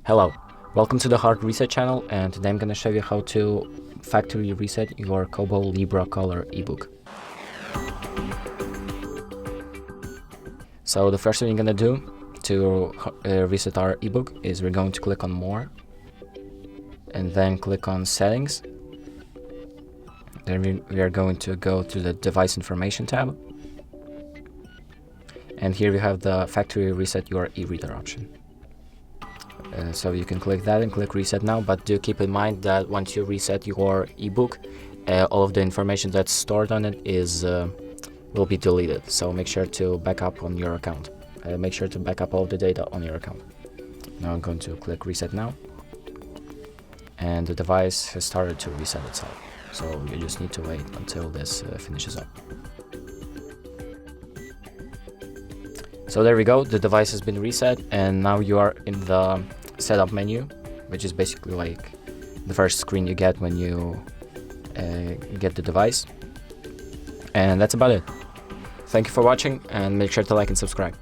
Hello, welcome to the Hard Reset channel, and today I'm going to show you how to factory reset your Kobo Libra Colour ebook. So the first thing you're going to do to reset our ebook is we're going to click on More and then click on Settings. Then we are going to go to the Device Information tab, and here we have the Factory Reset Your eReader option. So you can click that and click Reset Now, but do keep in mind that once you reset your ebook, all of the information that's stored on it will be deleted. So make sure to back up on your account. Make sure to back up all the data on your account. Now I'm going to click Reset Now, and the device has started to reset itself. So you just need to wait until this finishes up. So there we go, the device has been reset, and now you are in the setup menu, which is basically like the first screen you get when you get the device. And that's about it. Thank you for watching, and make sure to like and subscribe.